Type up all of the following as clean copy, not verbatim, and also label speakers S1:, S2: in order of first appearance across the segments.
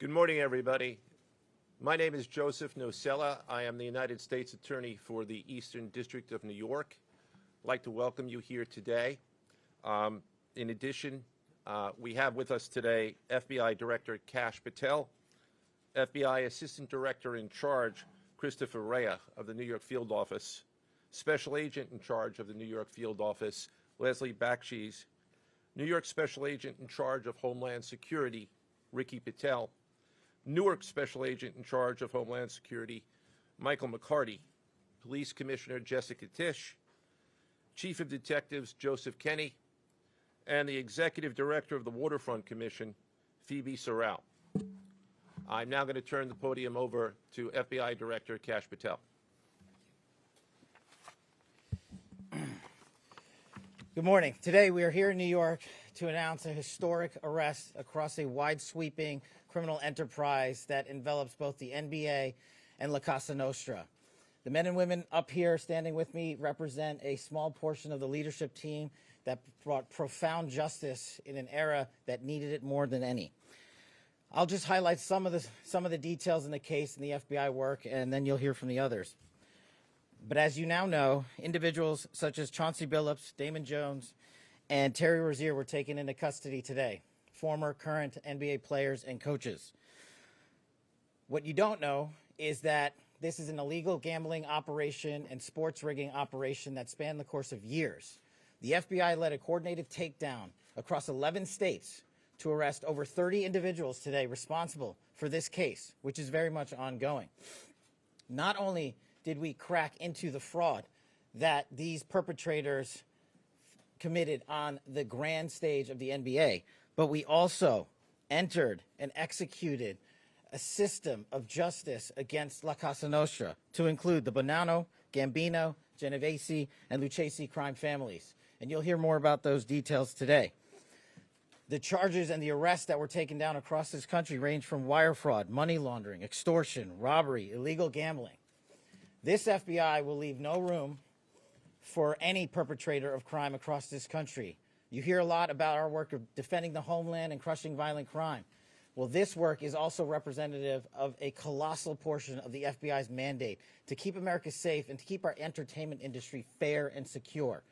S1: Good morning, everybody. My name is Joseph Nocella. I am the United States Attorney for the Eastern District of New York. I'd like to welcome you here today. In addition, we have with us today FBI Director Kash Patel, FBI Assistant Director in Charge Christopher Rea of the New York Field Office, Special Agent in Charge of the New York Field Office Leslie Bakshi's, New York Special Agent in Charge of Homeland Security Ricky Patel, Newark Special Agent in Charge of Homeland Security Michael McCarty, Police Commissioner Jessica Tisch, Chief of Detectives Joseph Kenny, and the Executive Director of the Waterfront Commission, Phoebe Sorrell. I'm now going to turn the podium over to FBI Director Kash Patel.
S2: Good morning. Today we are here in New York to announce a historic arrest across a wide-sweeping criminal enterprise that envelops both the NBA and La Casa Nostra. The men and women up here standing with me represent a small portion of the leadership team that brought profound justice in an era that needed it more than any. I'll just highlight some of the details in the case and the FBI work, and then you'll hear from the others. But as you now know, individuals such as Chauncey Billups, Damon Jones, and Terry Rozier were taken into custody today, former, current NBA players and coaches. What you don't know is that this is an illegal gambling operation and sports rigging operation that spanned the course of years. The FBI led a coordinated takedown across 11 states to arrest over 30 individuals today responsible for this case, which is very much ongoing. Not only did we crack into the fraud that these perpetrators committed on the grand stage of the NBA, but we also entered and executed a system of justice against La Casa Nostra to include the Bonanno, Gambino, Genovese, and Lucchese crime families. And you'll hear more about those details today. The charges and the arrests that were taken down across this country range from wire fraud, money laundering, extortion, robbery, illegal gambling. This FBI will leave no room for any perpetrator of crime across this country. You hear a lot about our work of defending the homeland and crushing violent crime. Well, this work is also representative of a colossal portion of the FBI's mandate to keep America safe and to keep our entertainment industry fair and secure.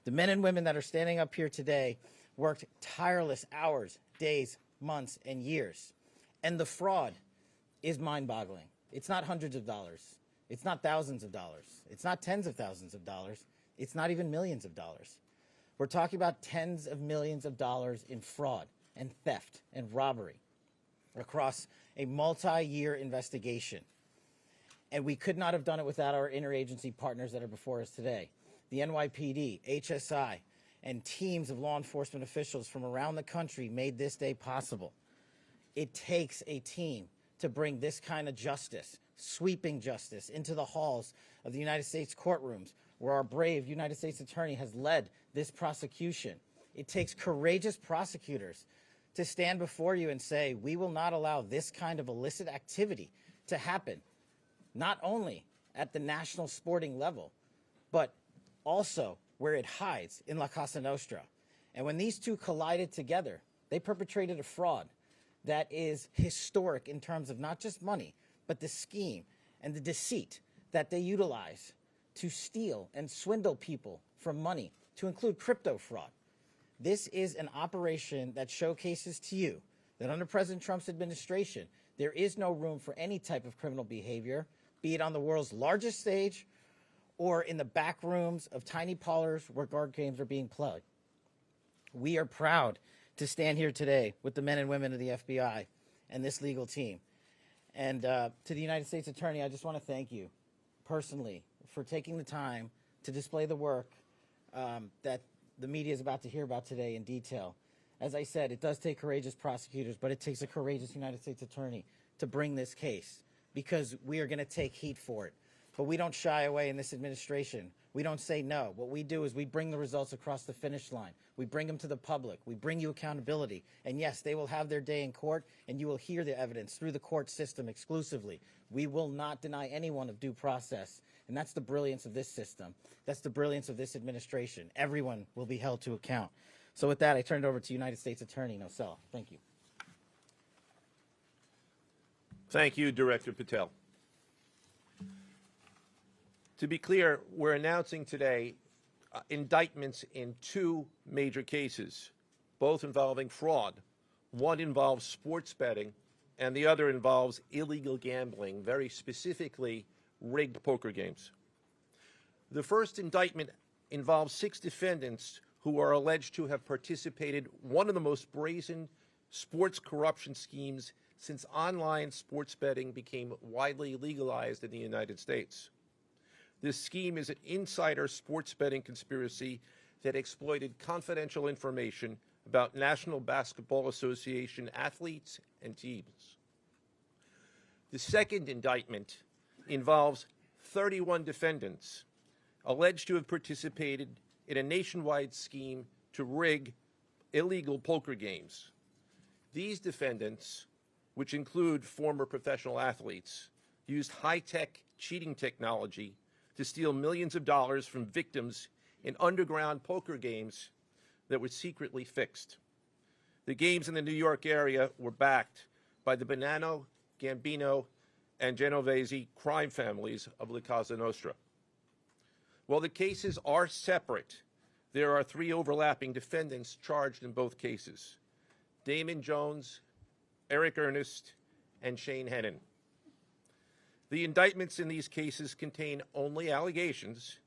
S2: The men and women that are standing up here today worked tireless hours, days, months, and years. And the fraud is mind-boggling. It's not hundreds of dollars. It's not thousands of dollars. It's not tens of thousands of dollars. It's not even millions of dollars. We're talking about tens of millions of dollars in fraud and theft and robbery across a multi-year investigation. And we could not have done it without our interagency partners that are before us today. The NYPD, HSI, and teams of law enforcement officials from around the country made this day possible. It takes a team to bring this kind of justice, sweeping justice, into the halls of the United States courtrooms, where our brave United States Attorney has led this prosecution. It takes courageous prosecutors to stand before you and say, we will not allow this kind of illicit activity to happen, not only at the national sporting level, but also where it hides in La Casa Nostra. And when these two collided together, they perpetrated a fraud that is historic in terms of not just money, but the scheme and the deceit that they utilize to steal and swindle people from money, to include crypto fraud. This is an operation that showcases to you that under President Trump's administration, there is no room for any type of criminal behavior, be it on the world's largest stage or in the back rooms of tiny parlors where card games are being played. We are proud to stand here today with the men and women of the FBI and this legal team. And to the United States Attorney, I just want to thank you personally for taking the time to display the work that the media is about to hear about today in detail. As I said, it does take courageous prosecutors, but it takes a courageous United States Attorney to bring this case, because we are going to take heat for it. But we don't shy away in this administration. We don't say no. What we do is we bring the results across the finish line. We bring them to the public. We bring you accountability. And yes, they will have their day in court, and you will hear the evidence through the court system exclusively. We will not deny anyone of due process. And that's the brilliance of this system. That's the brilliance of this administration. Everyone will be held to account. So with that, I turn it over to United States Attorney Nocella. Thank you.
S1: Thank you, Director Patel. To be clear, we're announcing today indictments in two major cases, both involving fraud. One involves sports betting, and the other involves illegal gambling, very specifically rigged poker games. The first indictment involves 6 defendants who are alleged to have participated in one of the most brazen sports corruption schemes since online sports betting became widely legalized in the United States. This scheme is an insider sports betting conspiracy that exploited confidential information about National Basketball Association athletes and teams. The second indictment involves 31 defendants alleged to have participated in a nationwide scheme to rig illegal poker games. These defendants, which include former professional athletes, used high-tech cheating technology to steal millions of dollars from victims in underground poker games that were secretly fixed. The games in the New York area were backed by the Bonanno, Gambino, and Genovese crime families of La Cosa Nostra. While the cases are separate, there are 3 overlapping defendants charged in both cases: Damon Jones, Eric Ernest, and Shane Hennon. The indictments in these cases contain only allegations,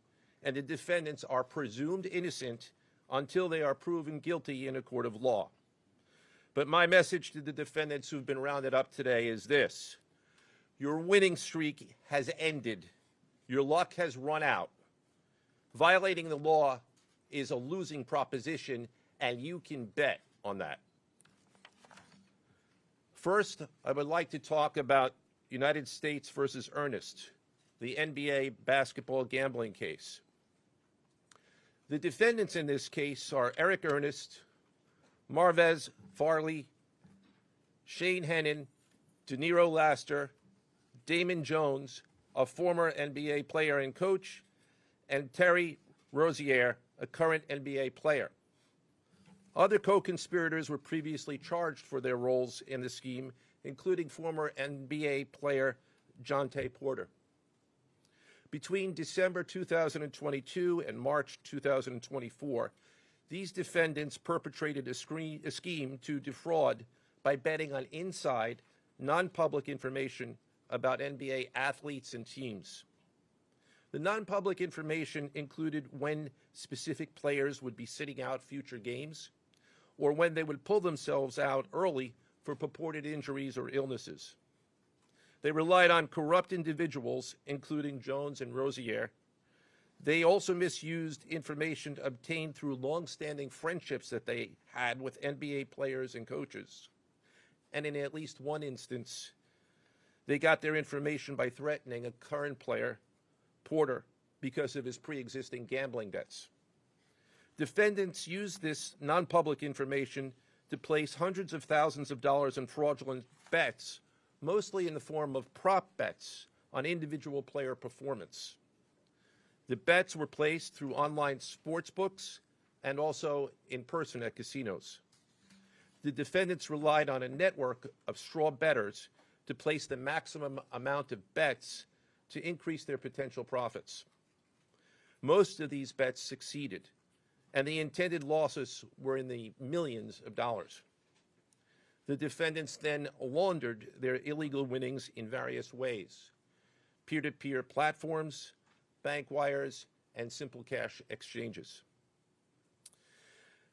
S1: and the defendants are presumed innocent until they are proven guilty in a court of law. But my message to the defendants who've been rounded up today is this: your winning streak has ended. Your luck has run out. Violating the law is a losing proposition, and you can bet on that. First, I would like to talk about United States versus Ernest, the NBA basketball gambling case. The defendants in this case are Eric Ernest, Marvez Farley, Shane Hennon, De Niro Laster, Damon Jones, a former NBA player and coach, and Terry Rozier, a current NBA player. Other co-conspirators were previously charged for their roles in the scheme, including former NBA player Jontay Porter. Between December 2022 and March 2024, these defendants perpetrated a scheme to defraud by betting on inside, non-public information about NBA athletes and teams. The non-public information included when specific players would be sitting out future games, or when they would pull themselves out early for purported injuries or illnesses. They relied on corrupt individuals, including Jones and Rozier. They also misused information obtained through long-standing friendships that they had with NBA players and coaches. And in at least one instance, they got their information by threatening a current player, Porter, because of his pre-existing gambling debts. Defendants used this non-public information to place hundreds of thousands of dollars in fraudulent bets, mostly in the form of prop bets on individual player performance. The bets were placed through online sports books and also in person at casinos. The defendants relied on a network of straw bettors to place the maximum amount of bets to increase their potential profits. Most of these bets succeeded, and the intended losses were in the millions of dollars. The defendants then laundered their illegal winnings in various ways: peer-to-peer platforms, bank wires, and simple cash exchanges.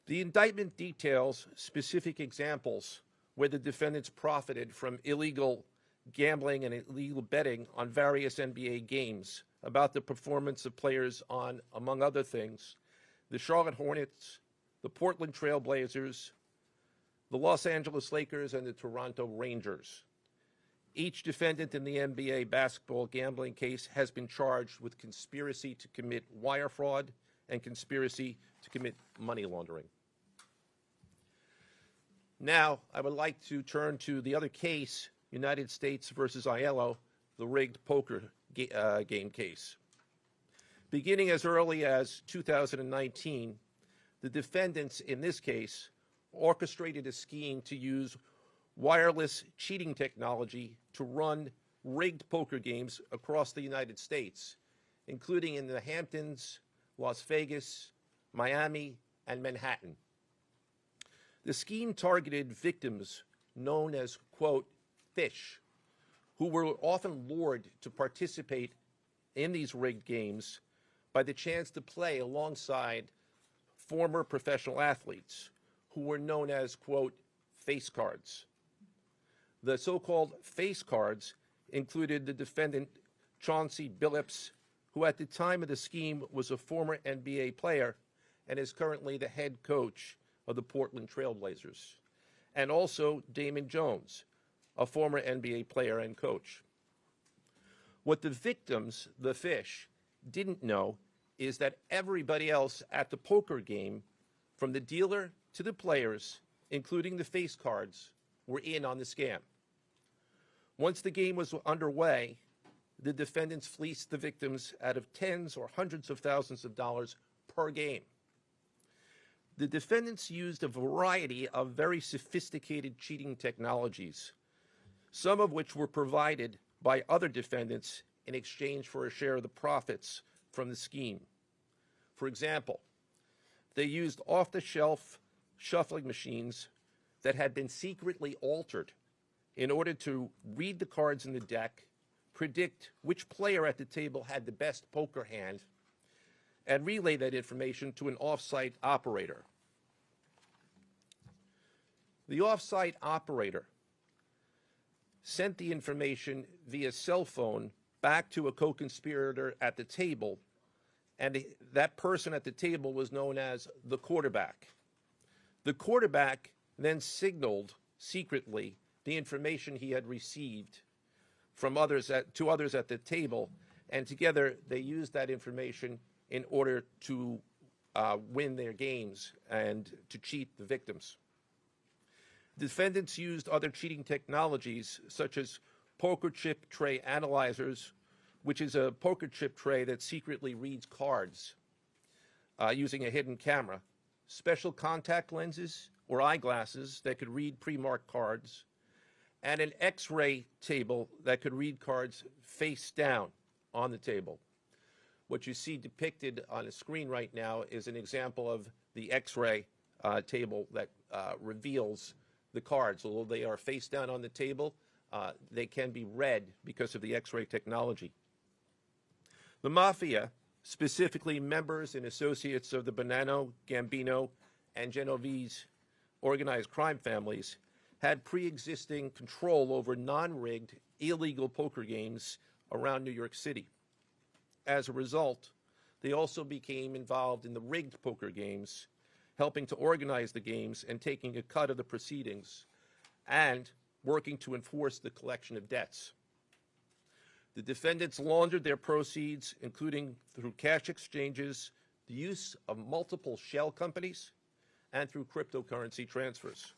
S1: The indictment details specific examples where the defendants profited from illegal gambling and illegal betting on various NBA games about the performance of players on, among other things, the Charlotte Hornets, the Portland Trail Blazers, the Los Angeles Lakers, and the Toronto Rangers. Each defendant in the NBA basketball gambling case has been charged with conspiracy to commit wire fraud and conspiracy to commit money laundering. Now, I would like to turn to the other case, United States versus Aiello, the rigged poker game case. Beginning as early as 2019, the defendants in this case orchestrated a scheme to use wireless cheating technology to run rigged poker games across the United States, including in the Hamptons, Las Vegas, Miami, and Manhattan. The scheme targeted victims known as, quote, fish, who were often lured to participate in these rigged games by the chance to play alongside former professional athletes who were known as, quote, face cards. The so-called face cards included the defendant Chauncey Billups, who at the time of the scheme was a former NBA player and is currently the head coach of the Portland Trail Blazers, and also Damon Jones, a former NBA player and coach. What the victims, the fish, didn't know is that everybody else at the poker game, from the dealer to the players, including the face cards, were in on the scam. Once the game was underway, the defendants fleeced the victims out of tens or hundreds of thousands of dollars per game. The defendants used a variety of very sophisticated cheating technologies, some of which were provided by other defendants in exchange for a share of the profits from the scheme. For example, they used off-the-shelf shuffling machines that had been secretly altered in order to read the cards in the deck, predict which player at the table had the best poker hand, and relay that information to an off-site operator. The off-site operator sent the information via cell phone back to a co-conspirator at the table, and that person at the table was known as the quarterback. The quarterback then signaled secretly the information he had received from to others at the table, and together they used that information in order to win their games and to cheat the victims. Defendants used other cheating technologies such as poker chip tray analyzers, which is a poker chip tray that secretly reads cards using a hidden camera, special contact lenses or eyeglasses that could read pre-marked cards, and an X-ray table that could read cards face down on the table. What you see depicted on the screen right now is an example of the X-ray table that reveals the cards. Although they are face down on the table, they can be read because of the X-ray technology. The Mafia, specifically members and associates of the Bonanno, Gambino, and Genovese organized crime families, had pre-existing control over non-rigged, illegal poker games around New York City. As a result, they also became involved in the rigged poker games, helping to organize the games and taking a cut of the proceedings, and working to enforce the collection of debts. The defendants laundered their proceeds, including through cash exchanges, the use of multiple shell companies, and through cryptocurrency transfers.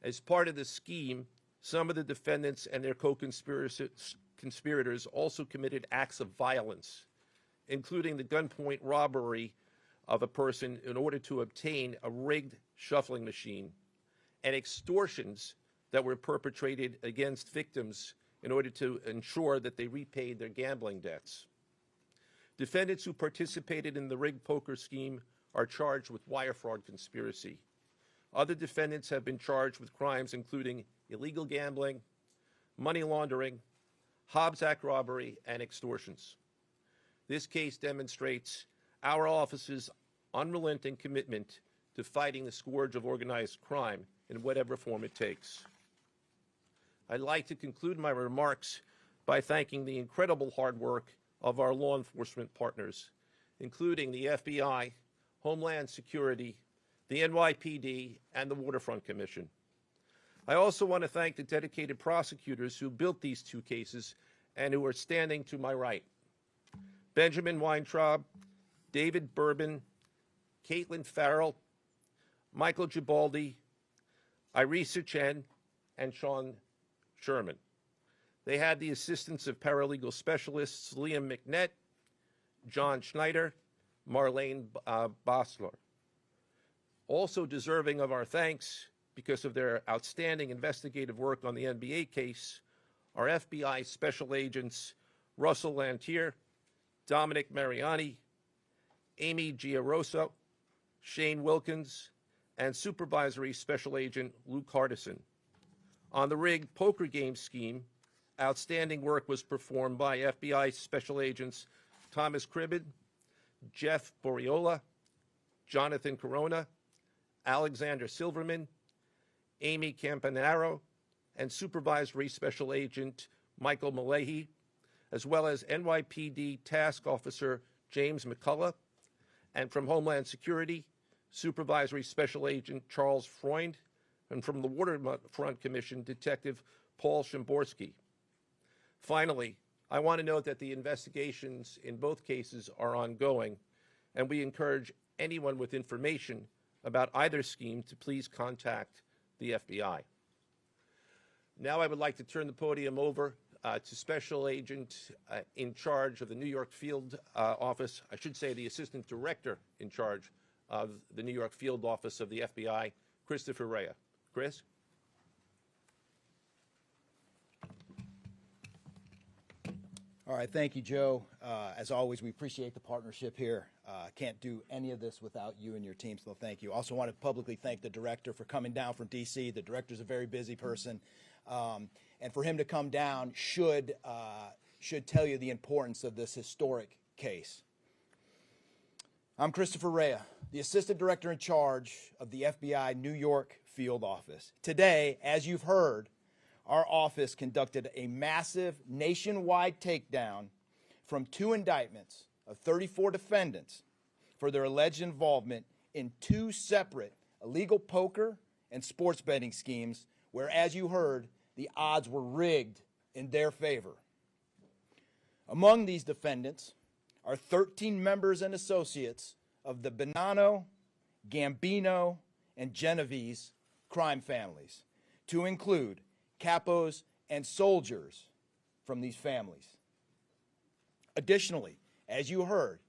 S1: As part of the scheme, some of the defendants and their co-conspirators also committed acts of violence, including the gunpoint robbery of a person in order to obtain a rigged shuffling machine, and extortions that were perpetrated against victims in order to ensure that they repaid their gambling debts. Defendants who participated in the rigged poker scheme are charged with wire fraud conspiracy. Other defendants have been charged with crimes including illegal gambling, money laundering, Hobbs Act robbery, and extortions. This case demonstrates our office's unrelenting commitment to fighting the scourge of organized crime in whatever form it takes. I'd like to conclude my remarks by thanking the incredible hard work of our law enforcement partners, including the FBI, Homeland Security, the NYPD, and the Waterfront Commission. I also want to thank the dedicated prosecutors who built these two cases and who are standing to my right. Benjamin Weintraub, David Bourbon, Caitlin Farrell, Michael Gibaldi, Irisa Chen, and Sean Sherman. They had the assistance of paralegal specialists Liam McNett, John Schneider, Marlene Bosler. Also deserving of our thanks, because of their outstanding investigative work on the NBA case are FBI Special Agents Russell Lantier, Dominic Mariani, Amy Giaroso, Shane Wilkins, and Supervisory Special Agent Luke Hardison. On the rigged poker game scheme, outstanding work was performed by FBI Special Agents Thomas Cribbin, Jeff Boriola, Jonathan Corona, Alexander Silverman, Amy Campanaro, and Supervisory Special Agent Michael Malahy, as well as NYPD Task Officer James McCullough, and from Homeland Security, Supervisory Special Agent Charles Freund, and from the Waterfront Commission, Detective Paul Shimborski. Finally, I want to note that the investigations in both cases are ongoing, and we encourage anyone with information about either scheme to please contact the FBI. Now I would like to turn the podium over to Special Agent in charge of the New York Field Office, I should say the Assistant Director in charge of the New York Field Office of the FBI, Christopher Rea. Chris?
S3: All right, thank you, Joe. As always, we appreciate the partnership here. Can't do any of this without you and your team, so thank you. Also want to publicly thank the director for coming down from D.C. The director's a very busy person, and for him to come down should tell you the importance of this historic case. I'm Christopher Rea, the Assistant Director in charge of the FBI New York Field Office. Today, as you've heard, our office conducted a massive nationwide takedown from 2 indictments of 34 defendants for their alleged involvement in 2 separate illegal poker and sports betting schemes where, as you heard, the odds were rigged in their favor. Among these defendants are 13 members and associates of the Bonanno, Gambino, and Genovese crime families, to include capos and soldiers from these families. Additionally, as you heard,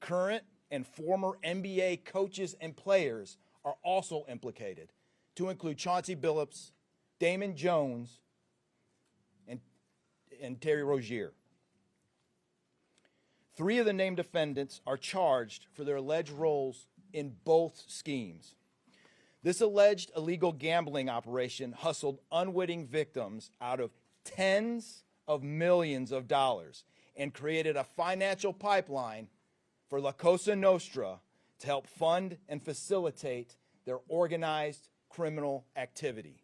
S3: current and former NBA coaches and players are also implicated, to include Chauncey Billups, Damon Jones, and Terry Rozier. 3 of the named defendants are charged for their alleged roles in both schemes. This alleged illegal gambling operation hustled unwitting victims out of tens of millions of dollars and created a financial pipeline for La Cosa Nostra to help fund and facilitate their organized criminal activity.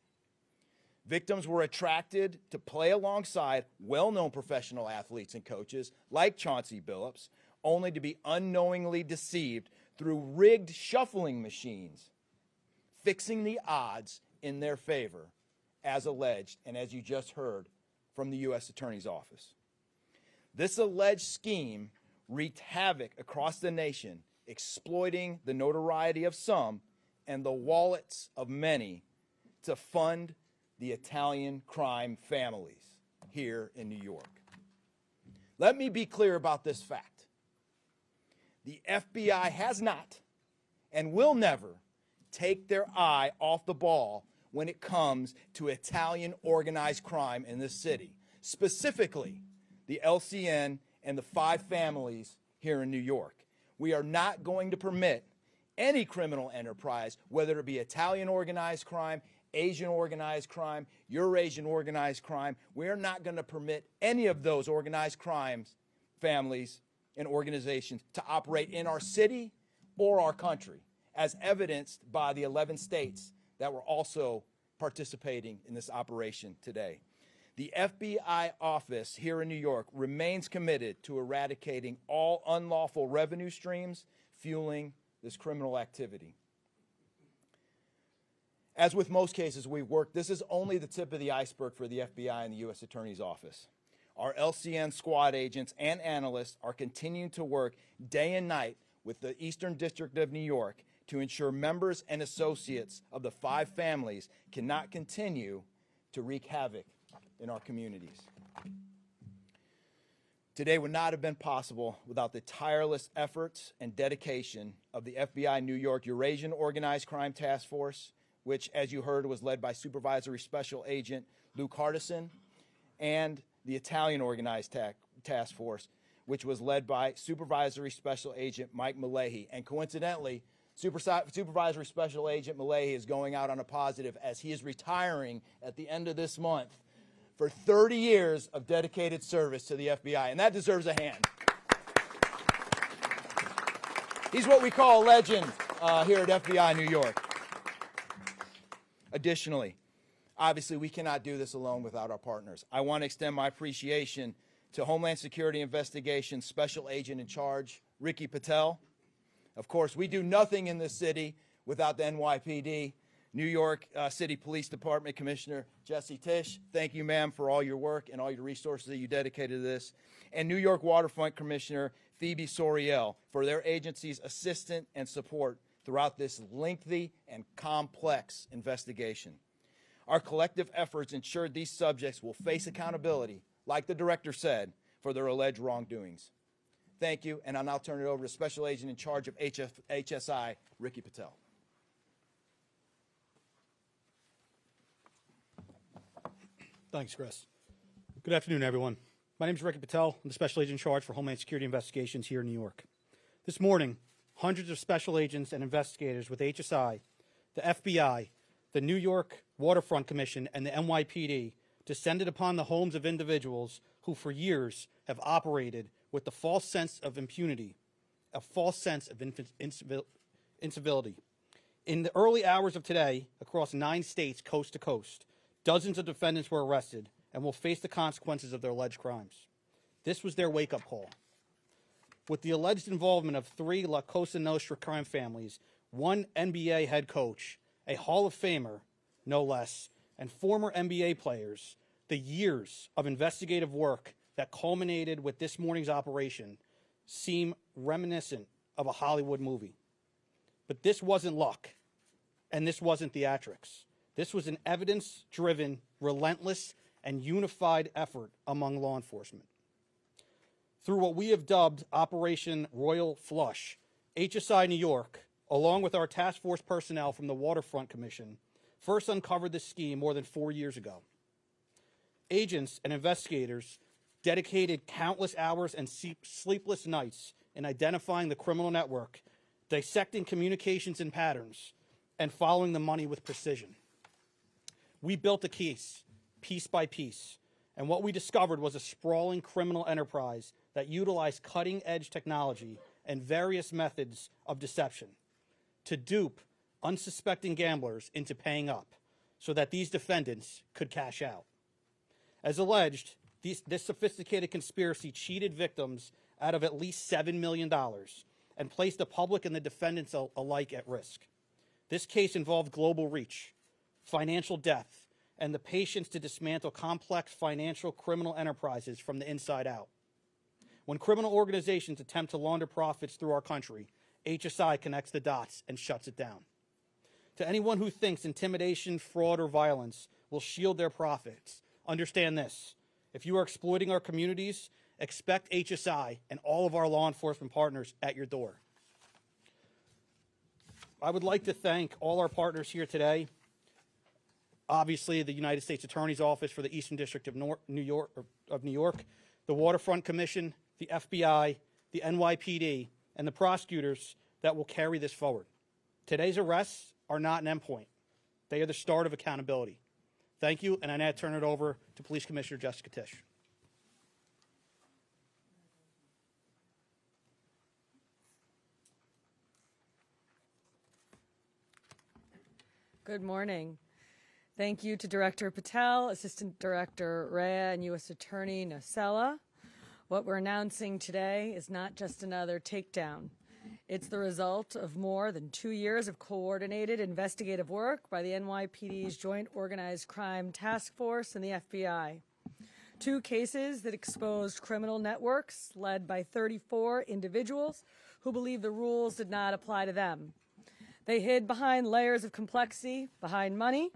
S3: Victims were attracted to play alongside well-known professional athletes and coaches like Chauncey Billups, only to be unknowingly deceived through rigged shuffling machines, fixing the odds in their favor, as alleged and as you just heard from the U.S. Attorney's Office. This alleged scheme wreaked havoc across the nation, exploiting the notoriety of some and the wallets of many to fund the Italian crime families here in New York. Let me be clear about this fact. The FBI has not and will never take their eye off the ball when it comes to Italian organized crime in this city, specifically the LCN and the 5 families here in New York. We are not going to permit any criminal enterprise, whether it be Italian organized crime, Asian organized crime, Eurasian organized crime. We're not going to permit any of those organized crimes, families, and organizations to operate in our city or our country, as evidenced by the 11 states that were also participating in this operation today. The FBI office here in New York remains committed to eradicating all unlawful revenue streams fueling this criminal activity. As with most cases we've worked, this is only the tip of the iceberg for the FBI and the U.S. Attorney's Office. Our LCN squad agents and analysts are continuing to work day and night with the Eastern District of New York to ensure members and associates of the 5 families cannot continue to wreak havoc in our communities. Today would not have been possible without the tireless efforts and dedication of the FBI New York Eurasian Organized Crime Task Force, which, as you heard, was led by Supervisory Special Agent Luke Hardison, and the Italian Organized Task Force, which was led by Supervisory Special Agent Mike Malahi. And coincidentally, Supervisory Special Agent Malahi is going out on a positive as he is retiring at the end of this month for 30 years of dedicated service to the FBI, and that deserves a hand. He's what we call a legend here at FBI New York. Additionally, obviously, we cannot do this alone without our partners. I want to extend my appreciation to Homeland Security Investigations Special Agent in Charge, Ricky Patel. Of course, we do nothing in this city without the NYPD. New York City Police Department Commissioner Jesse Tisch, thank you, ma'am, for all your work and all your resources that you dedicated to this. And New York Waterfront Commissioner Phoebe Soriel for their agency's assistance and support throughout this lengthy and complex investigation. Our collective efforts ensured these subjects will face accountability, like the director said, for their alleged wrongdoings. Thank you, and I'll now turn it over to Special Agent in charge of HSI, Ricky Patel.
S4: Thanks, Chris. Good afternoon, everyone. My name is Ricky Patel. I'm the Special Agent in charge for Homeland Security Investigations here in New York. This morning, hundreds of special agents and investigators with HSI, the FBI, the New York Waterfront Commission, and the NYPD descended upon the homes of individuals who for years have operated with the false sense of impunity, a false sense of incivility. In the early hours of today, across 9 states, coast to coast, dozens of defendants were arrested and will face the consequences of their alleged crimes. This was their wake-up call. With the alleged involvement of 3 La Cosa Nostra crime families, 1 NBA head coach, a Hall of Famer, no less, and former NBA players, the years of investigative work that culminated with this morning's operation seem reminiscent of a Hollywood movie. But this wasn't luck, and this wasn't theatrics. This was an evidence-driven, relentless, and unified effort among law enforcement. Through what we have dubbed Operation Royal Flush, HSI New York, along with our task force personnel from the Waterfront Commission, first uncovered this scheme more than 4 years ago. Agents and investigators dedicated countless hours and sleepless nights in identifying the criminal network, dissecting communications and patterns, and following the money with precision. We built a case, piece by piece, and what we discovered was a sprawling criminal enterprise that utilized cutting-edge technology and various methods of deception to dupe unsuspecting gamblers into paying up so that these defendants could cash out. As alleged, this sophisticated conspiracy cheated victims out of at least $7 million and placed the public and the defendants alike at risk. This case involved global reach, financial depth, and the patience to dismantle complex financial criminal enterprises from the inside out. When criminal organizations attempt to launder profits through our country, HSI connects the dots and shuts it down. To anyone who thinks intimidation, fraud, or violence will shield their profits, understand this. If you are exploiting our communities, expect HSI and all of our law enforcement partners at your door. I would like to thank all our partners here today. Obviously, the United States Attorney's Office for the Eastern District of New York, the Waterfront Commission, the FBI, the NYPD, and the prosecutors that will carry this forward. Today's arrests are not an endpoint. They are the start of accountability. Thank you, and I now turn it over to Police Commissioner Jessica Tisch.
S5: Good morning. Thank you to Director Patel, Assistant Director Rea, and U.S. Attorney Nocella. What we're announcing today is not just another takedown. It's the result of more than 2 years of coordinated investigative work by the NYPD's Joint Organized Crime Task Force and the FBI. 2 cases that exposed criminal networks led by 34 individuals who believed the rules did not apply to them. They hid behind layers of complexity, behind money,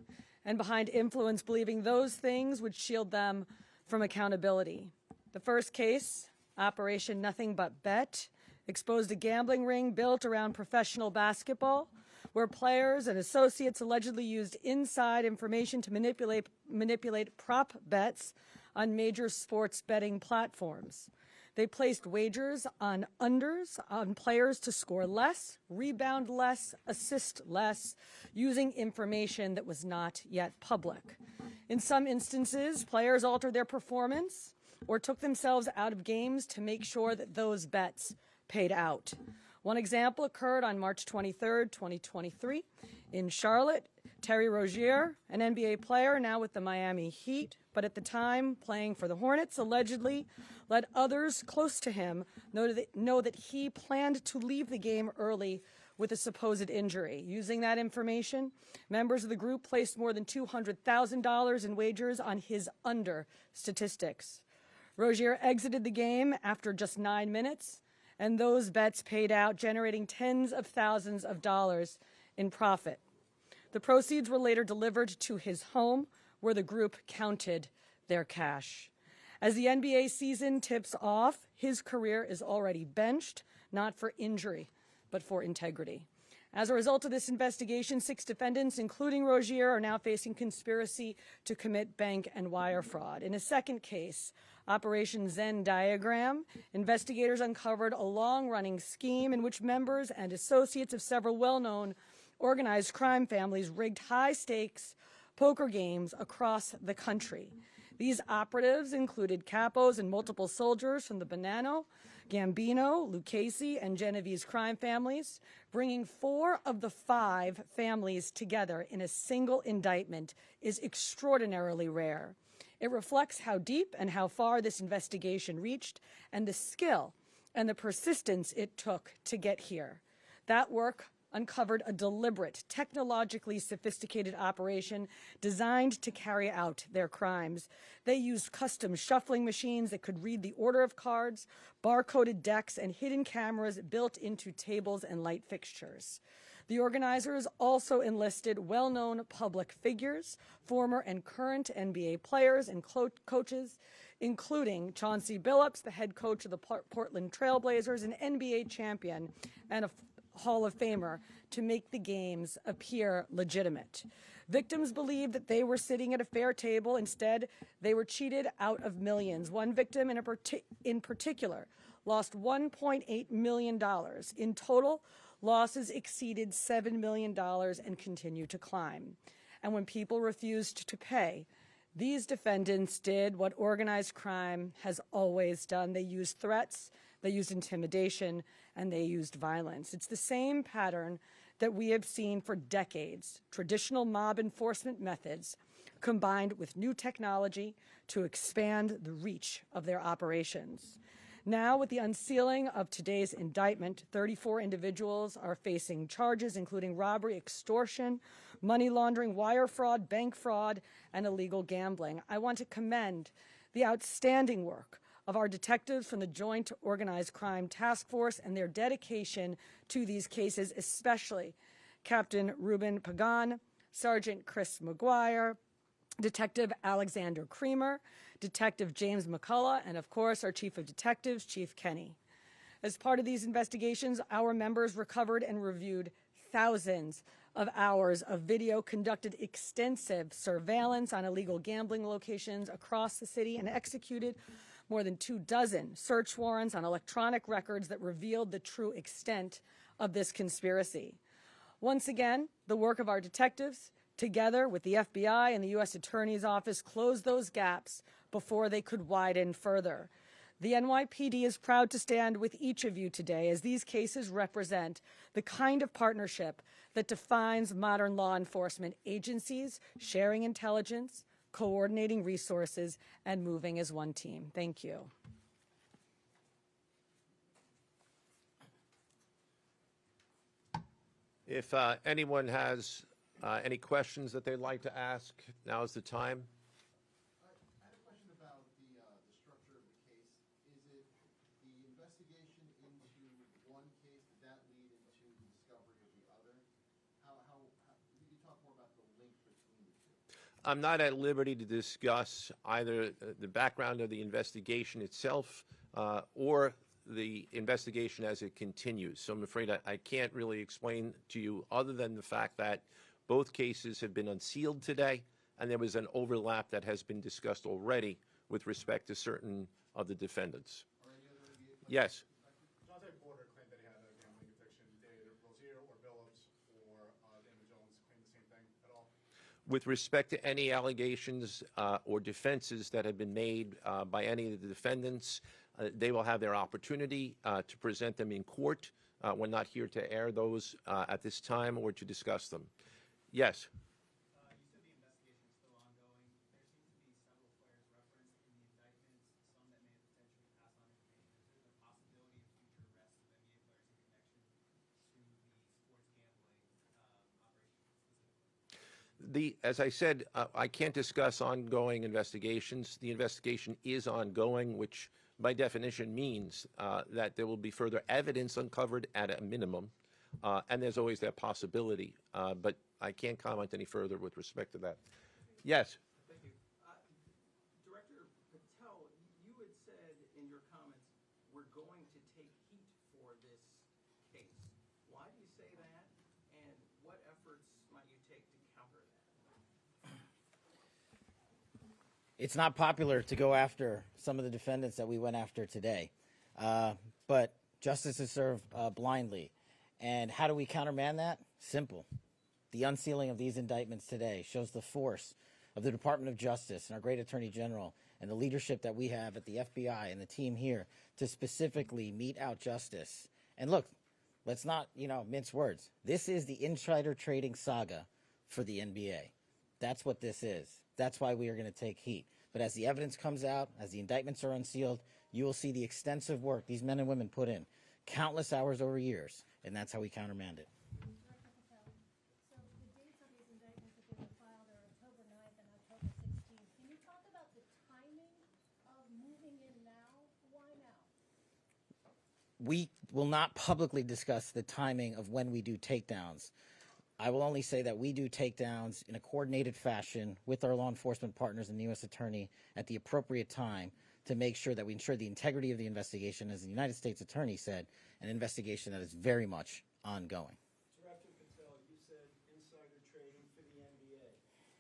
S5: and behind influence, believing those things would shield them from accountability. The first case, Operation Nothing But Bet, exposed a gambling ring built around professional basketball, where players and associates allegedly used inside information to manipulate prop bets on major sports betting platforms. They placed wagers on unders on players to score less, rebound less, assist less, using information that was not yet public. In some instances, players altered their performance or took themselves out of games to make sure that those bets paid out. One example occurred on March 23, 2023, in Charlotte. Terry Rozier, an NBA player now with the Miami Heat, but at the time playing for the Hornets, allegedly let others close to him know that he planned to leave the game early with a supposed injury. Using that information, members of the group placed more than $200,000 in wagers on his under statistics. Rozier exited the game after just 9 minutes, and those bets paid out, generating tens of thousands of dollars in profit. The proceeds were later delivered to his home, where the group counted their cash. As the NBA season tips off, his career is already benched, not for injury, but for integrity. As a result of this investigation, 6 defendants, including Rozier, are now facing conspiracy to commit bank and wire fraud. In a second case, Operation Zen Diagram, investigators uncovered a long-running scheme in which members and associates of several well-known organized crime families rigged high-stakes poker games across the country. These operatives included capos and multiple soldiers from the Bonanno, Gambino, Lucchese, and Genovese crime families, bringing 4 of the 5 families together in a single indictment is extraordinarily rare. It reflects how deep and how far this investigation reached and the skill and the persistence it took to get here. That work uncovered a deliberate, technologically sophisticated operation designed to carry out their crimes. They used custom shuffling machines that could read the order of cards, barcoded decks, and hidden cameras built into tables and light fixtures. The organizers also enlisted well-known public figures, former and current NBA players and coaches, including Chauncey Billups, the head coach of the Portland Trailblazers, an NBA champion and a Hall of Famer, to make the games appear legitimate. Victims believed that they were sitting at a fair table. Instead, they were cheated out of millions. One victim in particular lost $1.8 million. In total, losses exceeded $7 million and continue to climb. And when people refused to pay, these defendants did what organized crime has always done. They used threats, they used intimidation, and they used violence. It's the same pattern that we have seen for decades. Traditional mob enforcement methods combined with new technology to expand the reach of their operations. Now, with the unsealing of today's indictment, 34 individuals are facing charges including robbery, extortion, money laundering, wire fraud, bank fraud, and illegal gambling. I want to commend the outstanding work of our detectives from the Joint Organized Crime Task Force and their dedication to these cases, especially Captain Ruben Pagan, Sergeant Chris McGuire, Detective Alexander Creamer, Detective James McCullough, and of course our Chief of Detectives, Chief Kenny. As part of these investigations, our members recovered and reviewed thousands of hours of video, conducted extensive surveillance on illegal gambling locations across the city, and executed more than 24 search warrants on electronic records that revealed the true extent of this conspiracy. Once again, the work of our detectives, together with the FBI and the U.S. Attorney's Office, closed those gaps before they could widen further. The NYPD is proud to stand with each of you today, as these cases represent the kind of partnership that defines modern law enforcement agencies, sharing intelligence, coordinating resources, and moving as one team. Thank you.
S1: If anyone has any questions that they'd like to ask, now is the time.
S6: I had a question about the structure of the case. Is it the investigation into one case, did that lead into the discovery of the other? Could you talk more about the link between the two?
S1: I'm not at liberty to discuss either the background of the investigation itself or the investigation as it continues. So I'm afraid I can't really explain to you other than the fact that both cases have been unsealed today, and there was an overlap that has been discussed already with respect to certain of the defendants. Yes.
S7: Chauncey Billups claimed that he had a gambling addiction. Did Rozier or Billups or Damon Jones claim the same thing at all?
S1: With respect to any allegations or defenses that have been made by any of the defendants, they will have their opportunity to present them in court. We're not here to air those at this time or to discuss them. Yes.
S8: You said the investigation is still ongoing. There seems to be several players referenced in the indictments, some that may have potentially passed on information. Is there the possibility of future arrests of NBA players in connection to the sports gambling operation specifically?
S1: As I said, I can't discuss ongoing investigations. The investigation is ongoing, which by definition means that there will be further evidence uncovered at a minimum, and there's always that possibility. But I can't comment any further with respect to that. Yes.
S9: Thank you. Director Patel, you had said in your comments, we're going to take heat for this case. Why do you say that, and what efforts might you take to counter that?
S2: It's not popular to go after some of the defendants that we went after today, but justice is served blindly. And how do we countermand that? Simple. The unsealing of these indictments today shows the force of the Department of Justice and our great Attorney General and the leadership that we have at the FBI and the team here to specifically mete out justice. And look, let's not, mince words. This is the insider trading saga for the NBA. That's what this is. That's why we are going to take heat. But as the evidence comes out, as the indictments are unsealed, you will see the extensive work these men and women put in, countless hours over years, and that's how we countermand it.
S10: So the dates on these indictments that they were filed are October 9th and October 16th. Can you talk about the timing of moving in now? Why now?
S2: We will not publicly discuss the timing of when we do takedowns. I will only say that we do takedowns in a coordinated fashion with our law enforcement partners and the U.S. Attorney at the appropriate time to make sure that we ensure the integrity of the investigation, as the United States Attorney said, an investigation that is very much ongoing.
S11: Director Patel, you said insider trading for the NBA.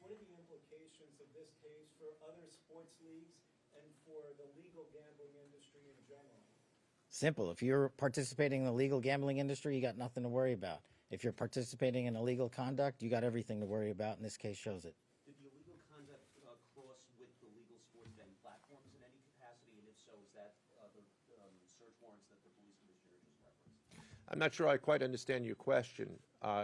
S11: What are the implications of this case for other sports leagues and for the legal gambling industry in general?
S2: Simple. If you're participating in the legal gambling industry, you got nothing to worry about. If you're participating in illegal conduct, you got everything to worry about, and this case shows it.
S12: Did the illegal conduct cross with the legal sports betting platforms in any capacity? And if so, is that the search warrants that the police commissioner just referenced?
S1: I'm not sure I quite understand your question.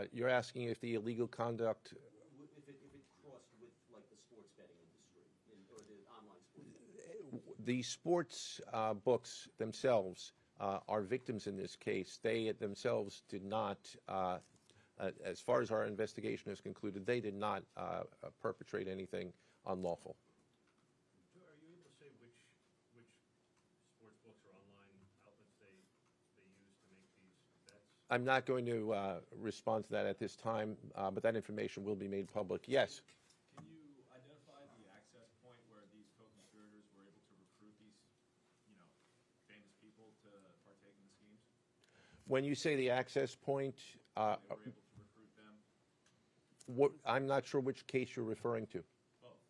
S1: You're asking if the illegal conduct.
S12: If it crossed with, like, the sports betting industry or the online sports betting?
S1: The sports books themselves are victims in this case. They themselves did not, as far as our investigation has concluded, they did not perpetrate anything unlawful.
S7: Are you able to say which sports books or online outlets they use to make these bets?
S1: I'm not going to respond to that at this time, but that information will be made public. Yes.
S13: Can you identify the access point where these co-conspirators were able to recruit these, famous people to partake in the schemes?
S1: When you say the access point,
S13: They were able to recruit them?
S1: I'm not sure which case you're referring to.
S13: Both.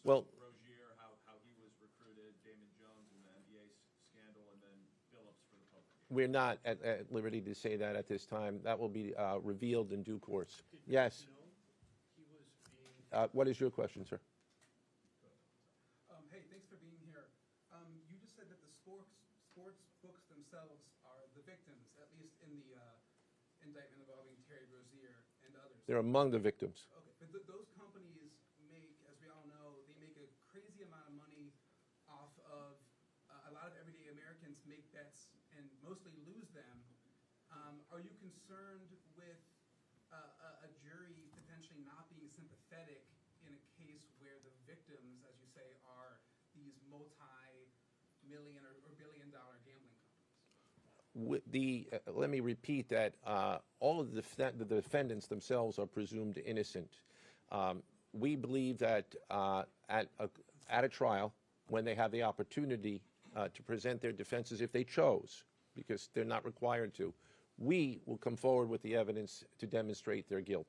S13: So
S1: Well,
S13: Rozier, how he was recruited, Damon Jones in the NBA scandal, and then Billups for the poker game.
S1: we're not at liberty to say that at this time. That will be revealed in due course. Yes.
S7: He was being.
S1: What is your question, sir?
S14: Hey, thanks for being here. You just said that the sports books themselves are the victims, at least in the indictment involving Terry Rozier and others.
S1: They're among the victims.
S14: Okay, but those companies make, as we all know, they make a crazy amount of money off of a lot of everyday Americans make bets and mostly lose them. Are you concerned with a jury potentially not being sympathetic in a case where the victims, as you say, are these multi-million or billion-dollar gambling companies?
S1: Let me repeat that all of the defendants themselves are presumed innocent. We believe that at a trial, when they have the opportunity to present their defenses if they chose, because they're not required to. We will come forward with the evidence to demonstrate their guilt.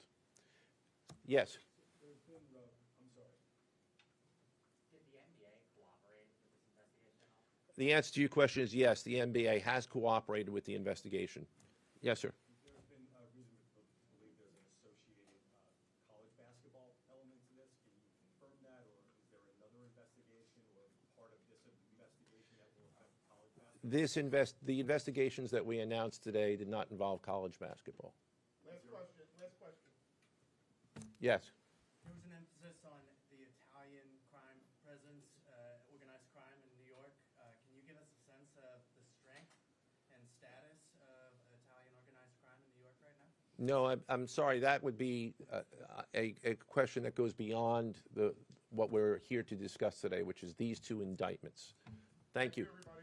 S1: Yes?
S11: I'm sorry.
S8: Did the NBA cooperate with this investigation at all?
S1: The answer to your question is yes, the NBA has cooperated with the investigation. Yes, sir.
S13: There's been reason to believe there's an associated college basketball element to this. Can you confirm that, or is there another investigation or part of this investigation that will affect college basketball?
S1: The investigations that we announced today did not involve college basketball.
S6: Last question, last question.
S1: Yes.
S15: There was an emphasis on the Italian crime presence, organized crime in New York. Can you give us a sense of the strength and status of Italian organized crime in New York right now?
S1: No, I'm sorry. That would be a question that goes beyond what we're here to discuss today, which is these two indictments. Thank you.
S6: Everybody.